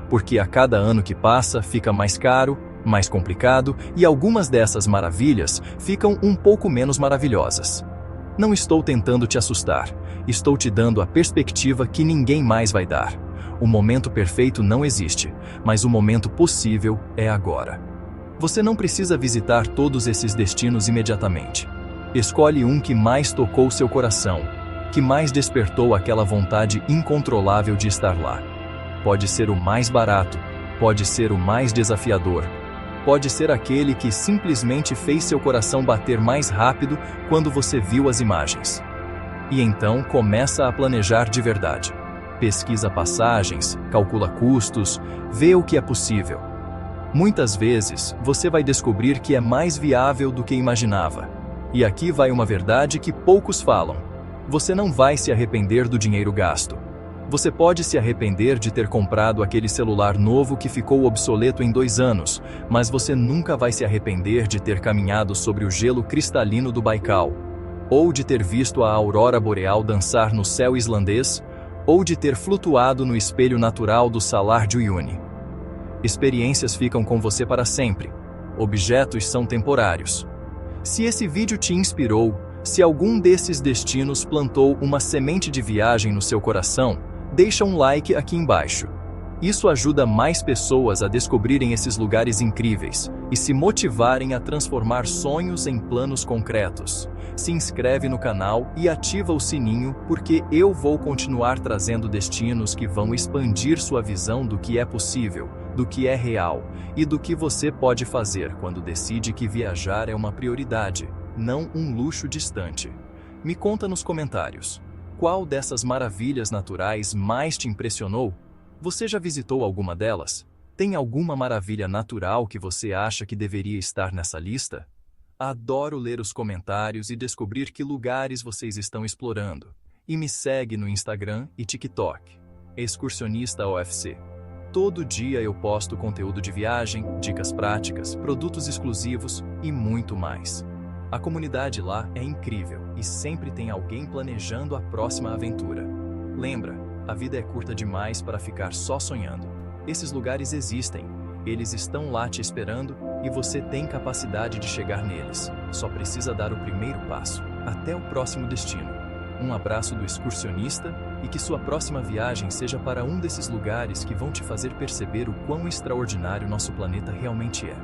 Porque a cada ano que passa fica mais caro, mais complicado e algumas dessas maravilhas ficam um pouco menos maravilhosas. Não estou tentando te assustar, estou te dando a perspectiva que ninguém mais vai dar. O momento perfeito não existe, mas o momento possível é agora. Você não precisa visitar todos esses destinos imediatamente. Escolhe um que mais tocou seu coração, que mais despertou aquela vontade incontrolável de estar lá. Pode ser o mais barato, pode ser o mais desafiador, pode ser aquele que simplesmente fez seu coração bater mais rápido quando você viu as imagens. E então começa a planejar de verdade. Pesquisa passagens, calcula custos, vê o que é possível. Muitas vezes, você vai descobrir que é mais viável do que imaginava. E aqui vai uma verdade que poucos falam. Você não vai se arrepender do dinheiro gasto. Você pode se arrepender de ter comprado aquele celular novo que ficou obsoleto em 2 anos, mas você nunca vai se arrepender de ter caminhado sobre o gelo cristalino do Baikal, ou de ter visto a aurora boreal dançar no céu islandês, ou de ter flutuado no espelho natural do Salar de Uyuni. Experiências ficam com você para sempre. Objetos são temporários. Se esse vídeo te inspirou, se algum desses destinos plantou uma semente de viagem no seu coração, deixa um like aqui embaixo. Isso ajuda mais pessoas a descobrirem esses lugares incríveis e se motivarem a transformar sonhos em planos concretos. Se inscreve no canal e ativa o sininho, porque eu vou continuar trazendo destinos que vão expandir sua visão do que é possível, do que é real e do que você pode fazer quando decide que viajar é uma prioridade, não um luxo distante. Me conta nos comentários. Qual dessas maravilhas naturais mais te impressionou? Você já visitou alguma delas? Tem alguma maravilha natural que você acha que deveria estar nessa lista? Adoro ler os comentários e descobrir que lugares vocês estão explorando. E me segue no Instagram e TikTok. Excursionista OFC. Todo dia eu posto conteúdo de viagem, dicas práticas, produtos exclusivos e muito mais. A comunidade lá é incrível e sempre tem alguém planejando a próxima aventura. Lembra, a vida é curta demais para ficar só sonhando. Esses lugares existem, eles estão lá te esperando e você tem capacidade de chegar neles. Só precisa dar o primeiro passo. Até o próximo destino. Um abraço do excursionista e que sua próxima viagem seja para um desses lugares que vão te fazer perceber o quão extraordinário nosso planeta realmente é.